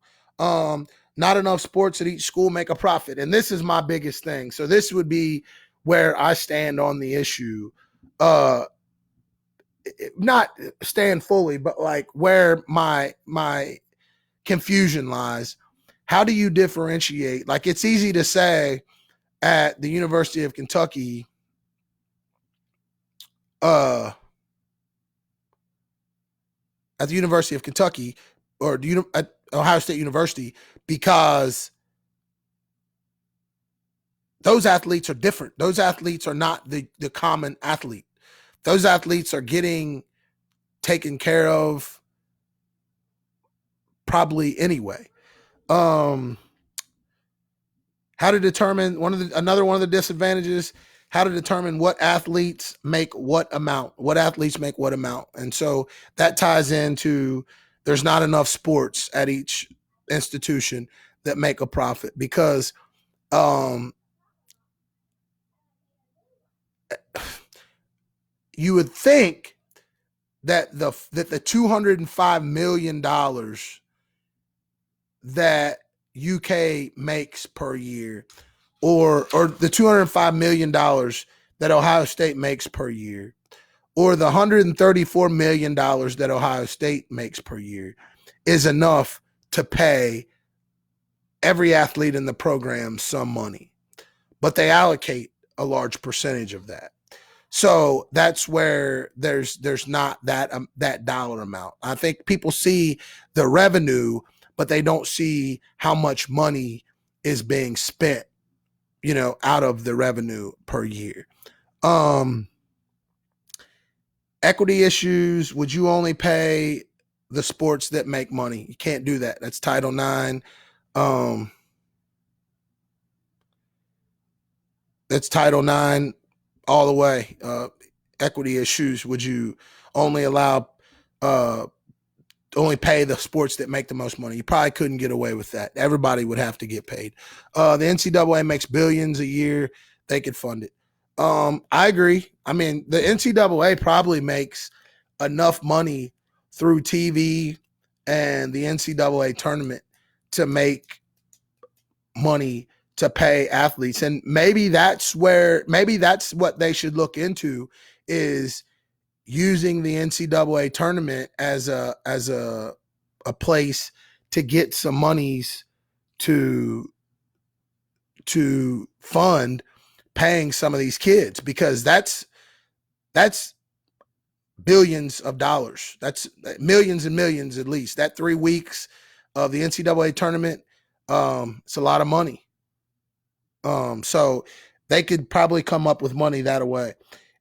[SPEAKER 1] Not enough sports at each school make a profit. And this is my biggest thing. So this would be where I stand on the issue. Not stand fully, but like where my confusion lies. How do you differentiate? Like, it's easy to say at the University of Kentucky, or at Ohio State University, because those athletes are different. Those athletes are not the common athlete. Those athletes are getting taken care of probably anyway. How to determine another one of the disadvantages, how to determine what athletes make what amount. And so that ties into, there's not enough sports at each institution that make a profit, because you would think that the $205 million that UK makes per year, or the $205 million that Ohio State makes per year, or the $134 million that Ohio State makes per year is enough to pay every athlete in the program some money, but they allocate a large percentage of that. So that's where there's not that dollar amount. I think people see the revenue, but they don't see how much money is being spent, out of the revenue per year. Equity issues. Would you only pay the sports that make money? You can't do that. That's Title IX. That's Title IX all the way. Equity issues. Would you only allow only pay the sports that make the most money? You probably couldn't get away with that. Everybody would have to get paid. The NCAA makes billions a year. They could fund it. I agree. I mean, the NCAA probably makes enough money through TV and the NCAA tournament to make money to pay athletes. And maybe that's what they should look into, is using the NCAA tournament as a place to get some monies to fund paying some of these kids, because that's billions of dollars. That's millions and millions at least. That 3 weeks of the NCAA tournament, it's a lot of money. So they could probably come up with money that way.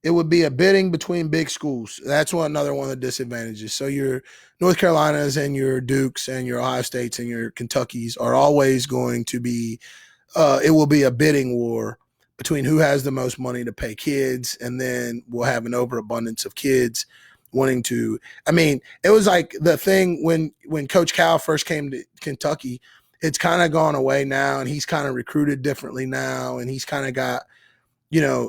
[SPEAKER 1] It would be a bidding between big schools. That's another one of the disadvantages. So your North Carolinas and your Dukes and your Ohio States and your Kentuckys are always going to be, it will be a bidding war between who has the most money to pay kids, and then we'll have an overabundance of kids wanting to. I mean, it was like the thing when Coach Cal first came to Kentucky. It's kind of gone away now, and he's kind of recruited differently now, and he's kind of got,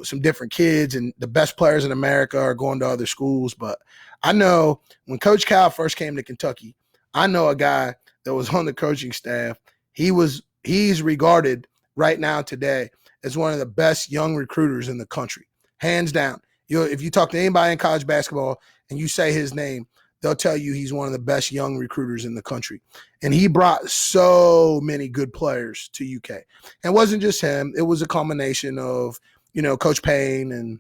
[SPEAKER 1] some different kids, and the best players in America are going to other schools. But I know when Coach Cal first came to Kentucky, I know a guy that was on the coaching staff. He's regarded right now today as one of the best young recruiters in the country, hands down. If you talk to anybody in college basketball and you say his name, they'll tell you he's one of the best young recruiters in the country. And he brought so many good players to UK. And it wasn't just him. It was a combination of, Coach Payne and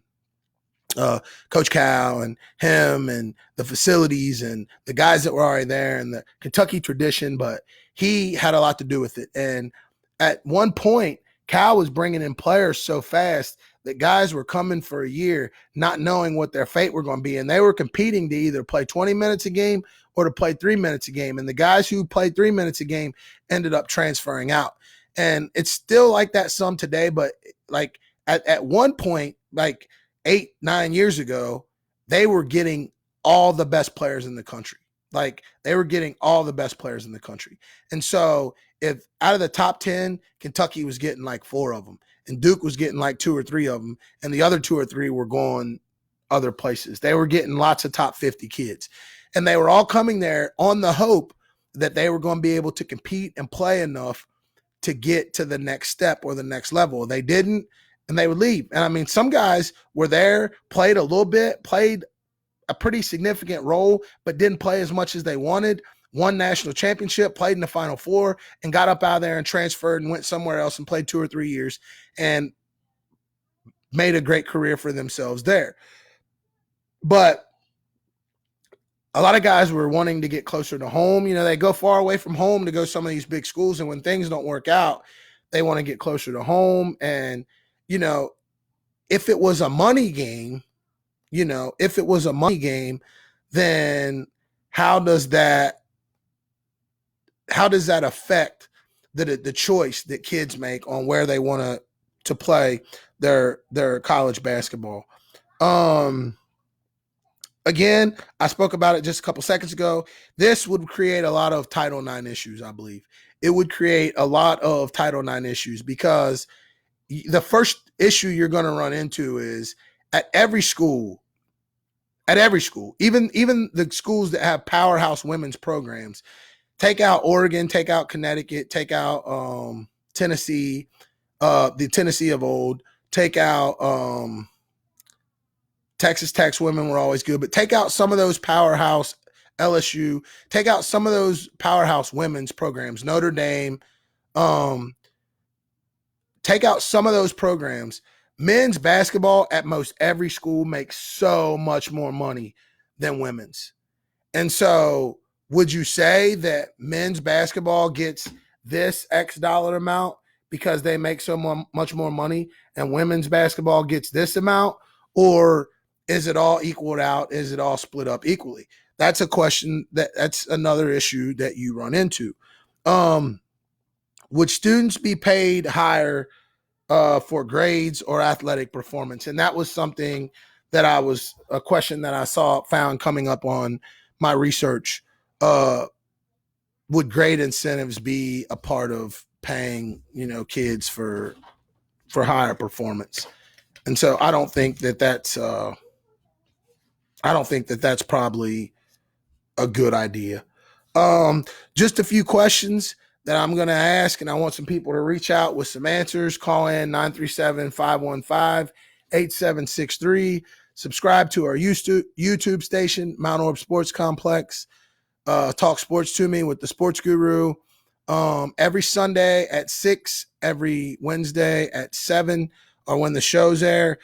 [SPEAKER 1] Coach Cal and him and the facilities and the guys that were already there and the Kentucky tradition. But he had a lot to do with it. And at one point, Cal was bringing in players so fast that guys were coming for a year not knowing what their fate were going to be. And they were competing to either play 20 minutes a game or to play 3 minutes a game. And the guys who played 3 minutes a game ended up transferring out. And it's still like that some today, but like at one point, like 8-9 years ago, they were getting all the best players in the country. Like they were getting all the best players in the country. And so if out of the top 10, Kentucky was getting like 4 of them, and Duke was getting like 2 or 3 of them, and the other 2 or 3 were going other places. They were getting lots of top 50 kids. And they were all coming there on the hope that they were going to be able to compete and play enough to get to the next step or the next level. They didn't, and they would leave. And I mean, some guys were there, played a little bit, played a pretty significant role, but didn't play as much as they wanted. Won national championship, played in the Final Four, and got up out of there and transferred and went somewhere else and played 2 or 3 years and made a great career for themselves there. But a lot of guys were wanting to get closer to home. They go far away from home to go some of these big schools, and when things don't work out, they want to get closer to home. And, if it was a money game, then how does that affect the choice that kids make on where they want to play their college basketball? Again, I spoke about it just a couple seconds ago. This would create a lot of Title IX issues, I believe. It would create a lot of Title IX issues, because the first issue you're going to run into is at every school, even the schools that have powerhouse women's programs, take out Oregon, take out Connecticut, take out Tennessee, the Tennessee of old, take out Texas Tech's women were always good, but take out some of those powerhouse LSU, take out some of those powerhouse women's programs, Notre Dame, take out some of those programs. Men's basketball at most every school makes so much more money than women's. And so would you say that men's basketball gets this X dollar amount because they make much more money and women's basketball gets this amount? Or is it all equaled out? Is it all split up equally? That's a question that's another issue that you run into. Would students be paid higher for grades or athletic performance? And that was something that a question that I found coming up on my research. Would grade incentives be a part of paying, kids for higher performance? And so I don't think that that's probably a good idea. Just a few questions that I'm going to ask, and I want some people to reach out with some answers. Call in 937-515-8763. Subscribe to our YouTube station, Mount Orb Sports Complex. Talk sports to me with the Sports Guru. Every Sunday at 6, every Wednesday at 7, or when the show's air.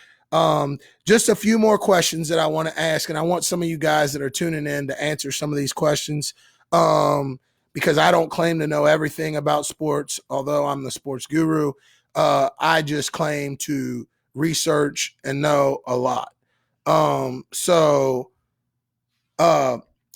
[SPEAKER 1] Just a few more questions that I want to ask, and I want some of you guys that are tuning in to answer some of these questions, because I don't claim to know everything about sports, although I'm the sports guru. I just claim to research and know a lot.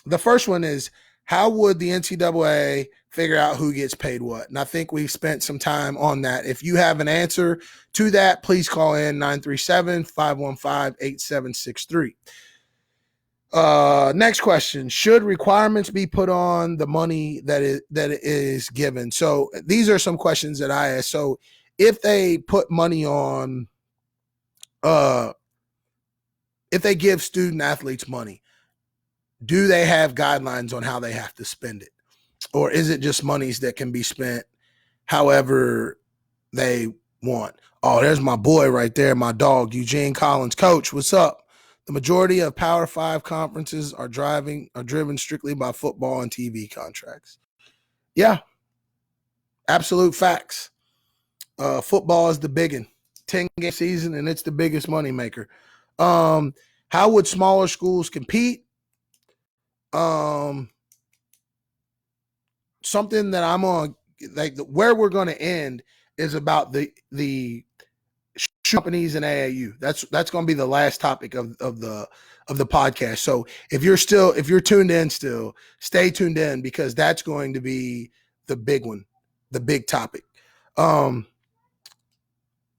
[SPEAKER 1] The first one is, how would the NCAA figure out who gets paid what? And I think we've spent some time on that. If you have an answer to that, please call in 937-515-8763. Next question. Should requirements be put on the money that is given? So these are some questions that I ask. So if they put money on, if they give student athletes money, do they have guidelines on how they have to spend it? Or is it just monies that can be spent however they want? Oh, there's my boy right there, my dog, Eugene Collins. Coach, what's up? The majority of Power 5 conferences are driven strictly by football and TV contracts. Yeah, absolute facts. Football is the big one. 10-game season, and it's the biggest moneymaker. How would smaller schools compete? Something that I'm on, like where we're going to end is about the companies and AAU. That's going to be the last topic of the podcast. So if you're tuned in still, stay tuned in, because that's going to be the big one, the big topic.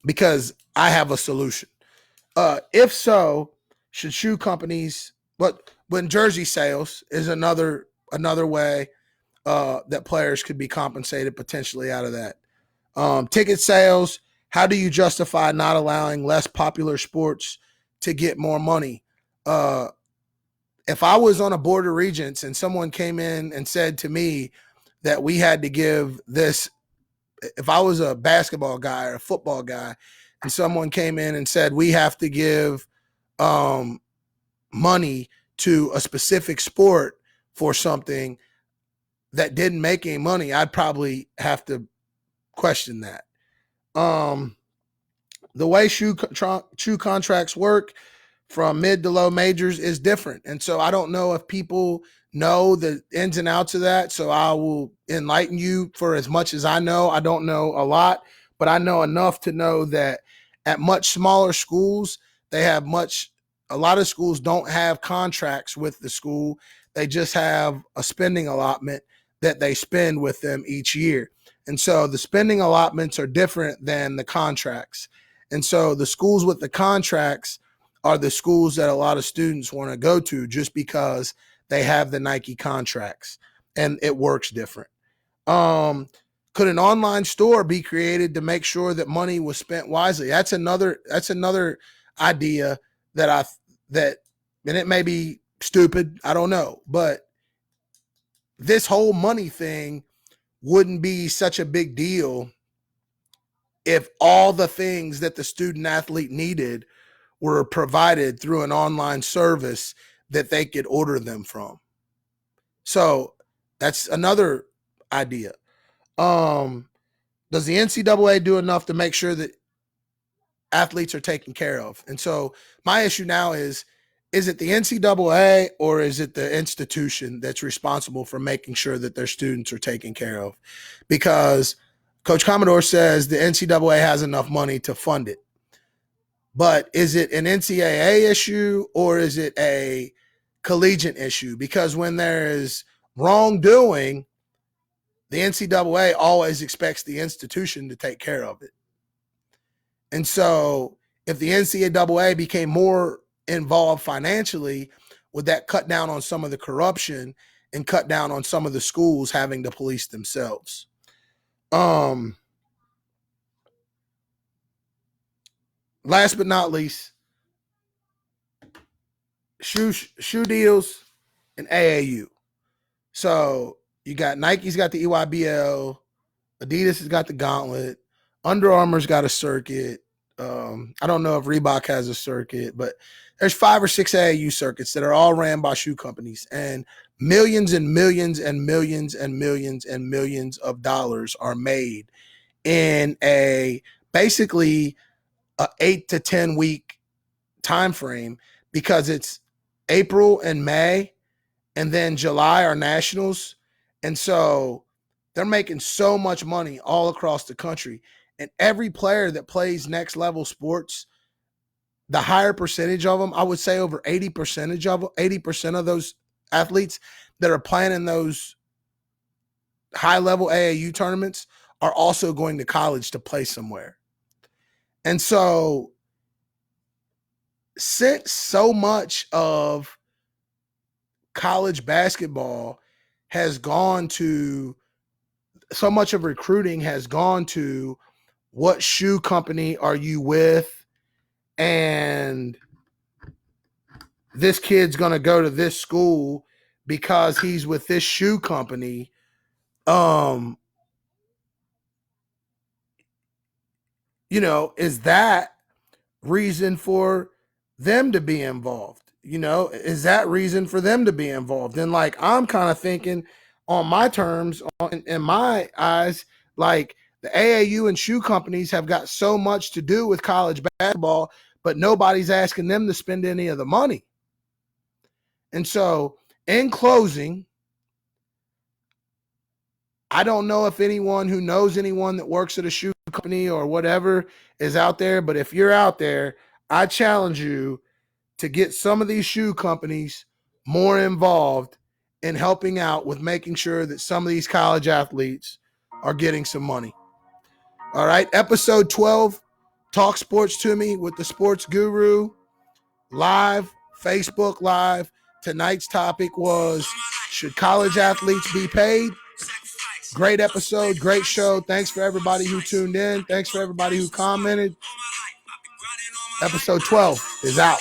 [SPEAKER 1] Because I have a solution. If so, should shoe companies, but when jersey sales is another way that players could be compensated potentially out of that. Ticket sales, how do you justify not allowing less popular sports to get more money? If I was on a board of regents and someone came in and said to me that we had to give this, if I was a basketball guy or a football guy and someone came in and said we have to give money to a specific sport for something that didn't make any money, I'd probably have to question that. The way shoe contracts work from mid to low majors is different. And so I don't know if people know the ins and outs of that. So I will enlighten you for as much as I know. I don't know a lot, but I know enough to know that at much smaller schools, a lot of schools don't have contracts with the school. They just have a spending allotment that they spend with them each year. And so the spending allotments are different than the contracts. And so the schools with the contracts are the schools that a lot of students want to go to just because they have the Nike contracts and it works different. Could an online store be created to make sure that money was spent wisely? That's another idea that and it may be stupid, I don't know, but this whole money thing wouldn't be such a big deal if all the things that the student athlete needed were provided through an online service that they could order them from. So that's another idea. Does the NCAA do enough to make sure that athletes are taken care of? And so my issue now is it the NCAA or is it the institution that's responsible for making sure that their students are taken care of? Because Coach Commodore says the NCAA has enough money to fund it. But is it an NCAA issue or is it a collegiate issue? Because when there is wrongdoing, the NCAA always expects the institution to take care of it. And so if the NCAA became more involved financially, would that cut down on some of the corruption and cut down on some of the schools having to police themselves? Last but not least, shoe deals and AAU. So you got Nike's got the EYBL, Adidas has got the Gauntlet, Under Armour's got a circuit. I don't know if Reebok has a circuit, but there's 5 or 6 AAU circuits that are all ran by shoe companies, and millions and millions and millions and millions and millions of dollars are made in basically a 8 to 10 week time frame, because it's April and May, and then July are nationals. And so they're making so much money all across the country. And every player that plays next level sports, the higher percentage of them, I would say over 80% of those athletes that are playing in those high level AAU tournaments are also going to college to play somewhere. And so since so much of college basketball has gone to, so much of recruiting has gone to what shoe company are you with, and this kid's going to go to this school because he's with this shoe company. Is that reason for them to be involved? Is that reason for them to be involved? And like, I'm kind of thinking on my terms, in my eyes, like the AAU and shoe companies have got so much to do with college basketball, but nobody's asking them to spend any of the money. And so in closing, I don't know if anyone who knows anyone that works at a shoe company or whatever is out there, but if you're out there, I challenge you to get some of these shoe companies more involved in helping out with making sure that some of these college athletes are getting some money. All right, episode 12, Talk Sports to Me with the Sports Guru, live, Facebook Live. Tonight's topic was, should college athletes be paid? Great episode, great show. Thanks for everybody who tuned in. Thanks for everybody who commented. Episode 12 is out.